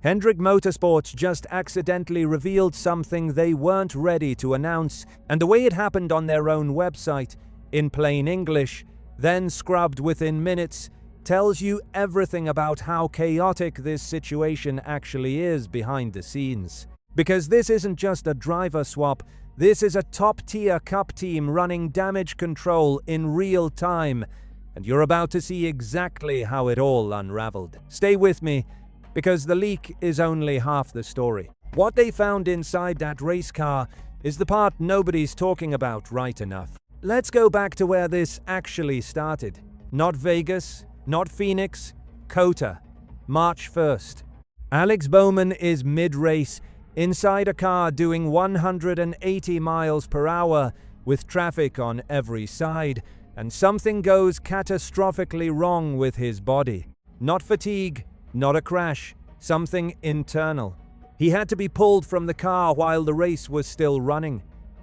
Hendrick Motorsports just accidentally revealed something they weren't ready to announce, and the way it happened on their own website, in plain English, then scrubbed within minutes, tells you everything about how chaotic this situation actually is behind the scenes. Because this isn't just a driver swap, this is a top-tier cup team running damage control in real time, and you're about to see exactly how it all unraveled. Stay with me, because the leak is only half the story. What they found inside that race car is the part nobody's talking about right enough. Let's go back to where this actually started. Not Vegas, not Phoenix, COTA. March 1st. Alex Bowman is mid-race, inside a car doing 180 miles per hour, with traffic on every side, and something goes catastrophically wrong with his body. Not fatigue, not a crash, something internal. He had to be pulled from the car while the race was still running.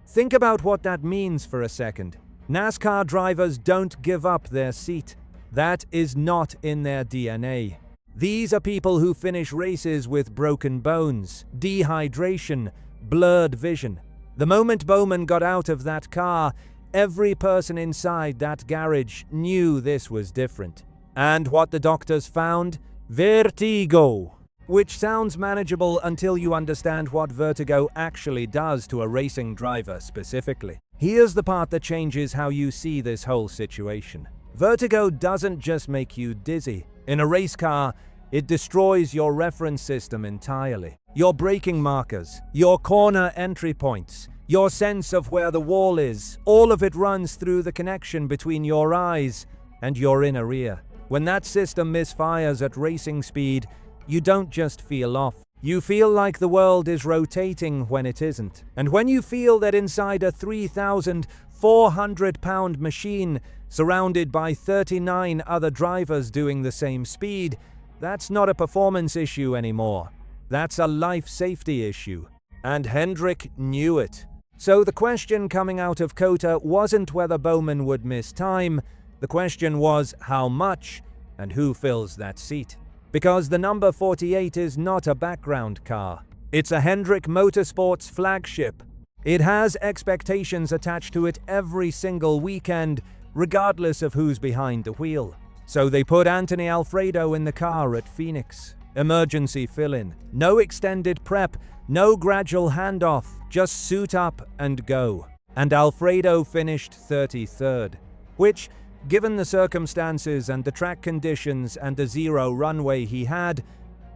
Think about what that means for a second. NASCAR drivers don't give up their seat. That is not in their DNA. These are people who finish races with broken bones, dehydration, blurred vision. The moment Bowman got out of that car, every person inside that garage knew this was different. And what the doctors found? Vertigo. Which sounds manageable until you understand what vertigo actually does to a racing driver specifically. Here's the part that changes how you see this whole situation. Vertigo doesn't just make you dizzy. In a race car, it destroys your reference system entirely. Your braking markers, your corner entry points, your sense of where the wall is, all of it runs through the connection between your eyes and your inner ear. When that system misfires at racing speed, you don't just feel off. You feel like the world is rotating when it isn't. And when you feel that inside a 3,400-pound machine, surrounded by 39 other drivers doing the same speed, that's not a performance issue anymore. That's a life safety issue. And Hendrick knew it. So the question coming out of COTA wasn't whether Bowman would miss time. The question was how much and who fills that seat. Because the number 48 is not a background car. It's a Hendrick Motorsports flagship. It has expectations attached to it every single weekend, regardless of who's behind the wheel. So they put Anthony Alfredo in the car at Phoenix. Emergency fill-in. No extended prep, no gradual handoff, just suit up and go. And Alfredo finished 33rd, which, given the circumstances and the track conditions and the zero runway he had,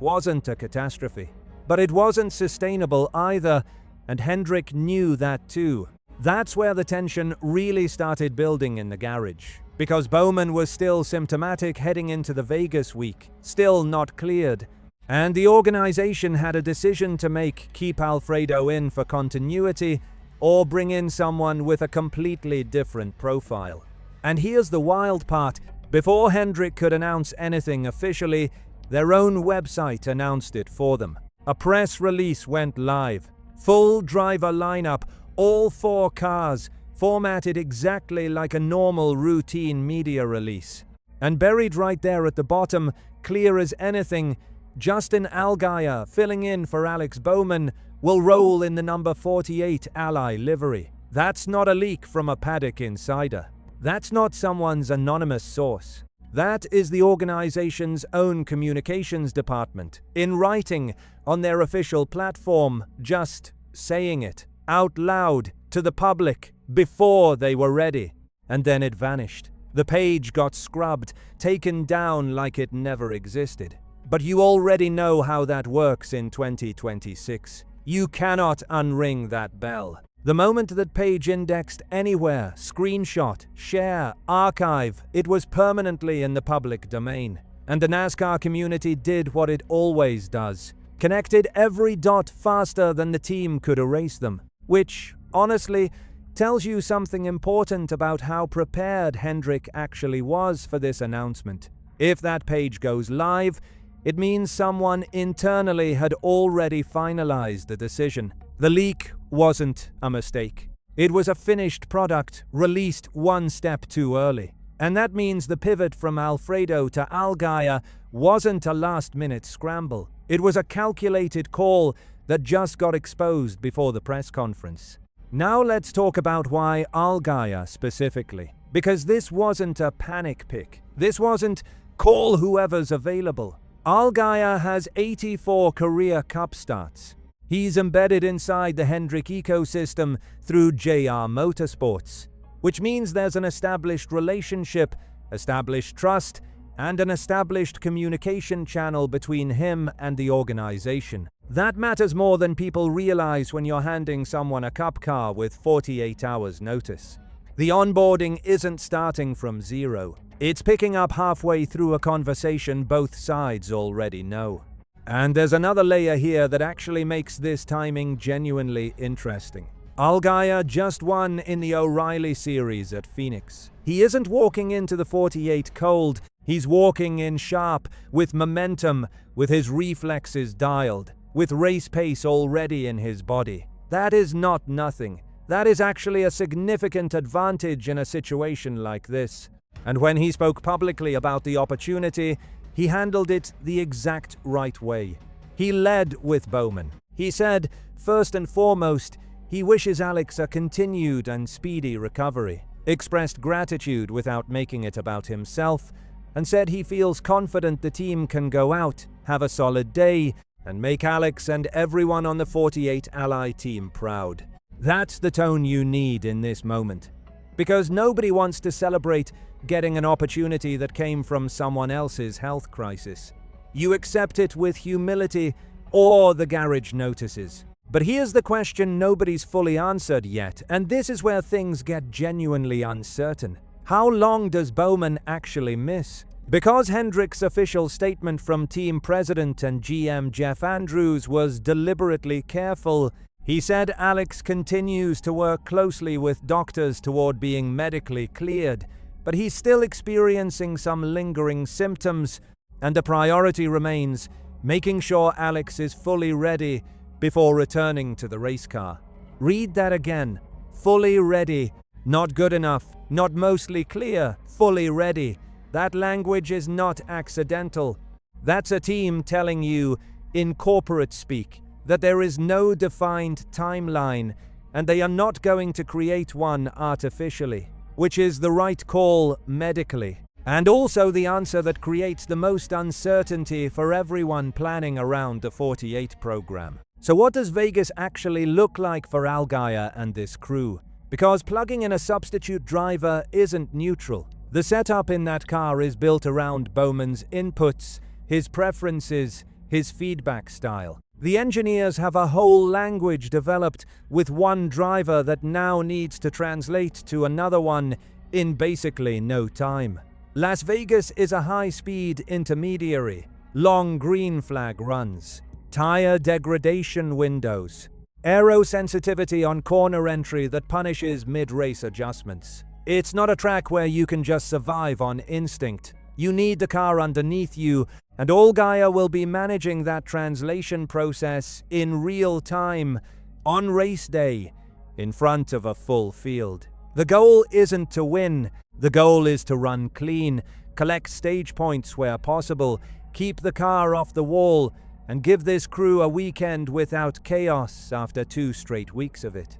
wasn't a catastrophe. But it wasn't sustainable either, and Hendrick knew that too. That's where the tension really started building in the garage. Because Bowman was still symptomatic heading into the Vegas week, still not cleared. And the organization had a decision to make: keep Alfredo in for continuity, or bring in someone with a completely different profile. And here's the wild part. Before Hendrick could announce anything officially, their own website announced it for them. A press release went live. Full driver lineup, all 4 cars, formatted exactly like a normal routine media release. And buried right there at the bottom, clear as anything, Justin Allgaier, filling in for Alex Bowman, will roll in the number 48 Ally livery. That's not a leak from a paddock insider. That's not someone's anonymous source. That is the organization's own communications department, in writing on their official platform, just saying it out loud to the public before they were ready. And then it vanished. The page got scrubbed, taken down like it never existed. But you already know how that works in 2026. You cannot unring that bell. The moment that page indexed anywhere, screenshot, share, archive, it was permanently in the public domain. And the NASCAR community did what it always does. Connected every dot faster than the team could erase them. Which, honestly, tells you something important about how prepared Hendrick actually was for this announcement. If that page goes live, it means someone internally had already finalized the decision. The leak wasn't a mistake. It was a finished product, released one step too early. And that means the pivot from Alfredo to Allgaier wasn't a last-minute scramble. It was a calculated call that just got exposed before the press conference. Now let's talk about why Allgaier specifically. Because this wasn't a panic pick. This wasn't call whoever's available. Allgaier has 84 career Cup starts. He's embedded inside the Hendrick ecosystem through JR Motorsports, which means there's an established relationship, established trust, and an established communication channel between him and the organization. That matters more than people realize when you're handing someone a Cup car with 48 hours notice. The onboarding isn't starting from zero. It's picking up halfway through a conversation both sides already know. And there's another layer here that actually makes this timing genuinely interesting. Allgaier just won in the O'Reilly Series at Phoenix. He isn't walking into the 48 cold, he's walking in sharp, with momentum, with his reflexes dialed, with race pace already in his body. That is not nothing. That is actually a significant advantage in a situation like this. And when he spoke publicly about the opportunity, he handled it the exact right way. He led with Bowman. He said, first and foremost, he wishes Alex a continued and speedy recovery, expressed gratitude without making it about himself, and said he feels confident the team can go out, have a solid day, and make Alex and everyone on the 48 Ally team proud. That's the tone you need in this moment. Because nobody wants to celebrate getting an opportunity that came from someone else's health crisis. You accept it with humility or the garage notices. But here's the question nobody's fully answered yet, and this is where things get genuinely uncertain. How long does Bowman actually miss? Because Hendrick's official statement from team president and GM Jeff Andrews was deliberately careful, he said Alex continues to work closely with doctors toward being medically cleared, but he's still experiencing some lingering symptoms, and the priority remains making sure Alex is fully ready before returning to the race car. Read that again. Fully ready. Not good enough. Not mostly clear. Fully ready. That language is not accidental. That's a team telling you, in corporate speak, that there is no defined timeline, and they are not going to create one artificially, which is the right call medically, and also the answer that creates the most uncertainty for everyone planning around the 48 program. So what does Vegas actually look like for Allgaier and this crew? Because plugging in a substitute driver isn't neutral. The setup in that car is built around Bowman's inputs, his preferences, his feedback style. The engineers have a whole language developed with one driver that now needs to translate to another one in basically no time. Las Vegas is a high-speed intermediary, long green flag runs, tire degradation windows, aero sensitivity on corner entry that punishes mid-race adjustments. It's not a track where you can just survive on instinct. You need the car underneath you, and Allgaier will be managing that translation process in real time, on race day, in front of a full field. The goal isn't to win, the goal is to run clean, collect stage points where possible, keep the car off the wall, and give this crew a weekend without chaos after 2 straight weeks of it.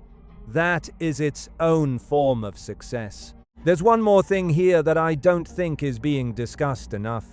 That is its own form of success. There's one more thing here that I don't think is being discussed enough.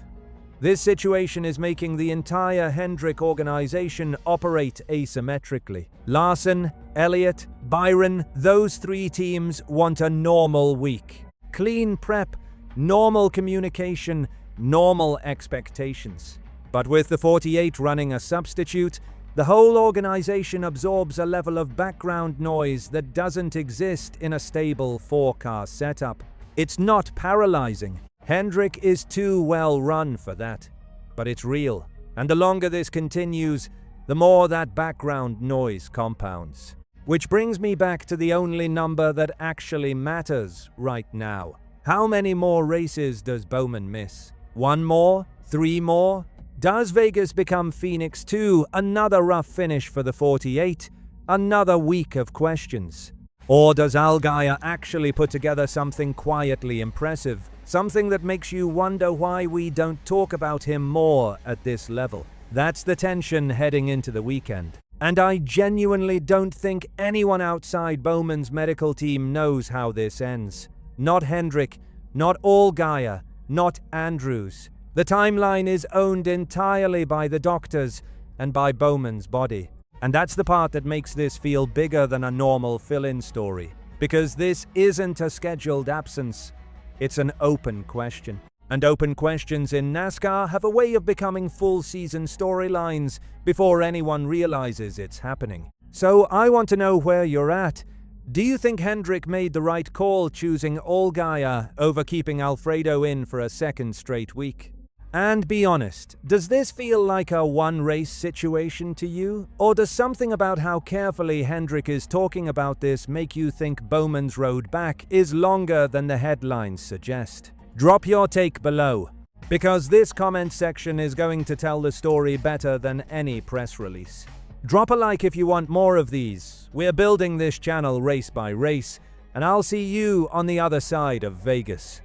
This situation is making the entire Hendrick organization operate asymmetrically. Larson, Elliott, Byron, those 3 teams want a normal week. Clean prep, normal communication, normal expectations. But with the 48 running a substitute, the whole organization absorbs a level of background noise that doesn't exist in a stable 4-car setup. It's not paralyzing. Hendrick is too well run for that. But it's real. And the longer this continues, the more that background noise compounds. Which brings me back to the only number that actually matters right now. How many more races does Bowman miss? 1 more? 3 more? Does Vegas become Phoenix 2? Another rough finish for the 48? Another week of questions? Or does Allgaier actually put together something quietly impressive? Something that makes you wonder why we don't talk about him more at this level? That's the tension heading into the weekend. And I genuinely don't think anyone outside Bowman's medical team knows how this ends. Not Hendrick, not Allgaier, not Andrews. The timeline is owned entirely by the doctors and by Bowman's body. And that's the part that makes this feel bigger than a normal fill-in story. Because this isn't a scheduled absence, it's an open question. And open questions in NASCAR have a way of becoming full-season storylines before anyone realizes it's happening. So I want to know where you're at. Do you think Hendrick made the right call choosing Allgaier over keeping Alfredo in for a second straight week? And be honest, does this feel like a one-race situation to you? Or does something about how carefully Hendrick is talking about this make you think Bowman's road back is longer than the headlines suggest? Drop your take below, because this comment section is going to tell the story better than any press release. Drop a like if you want more of these. We're building this channel race by race, and I'll see you on the other side of Vegas.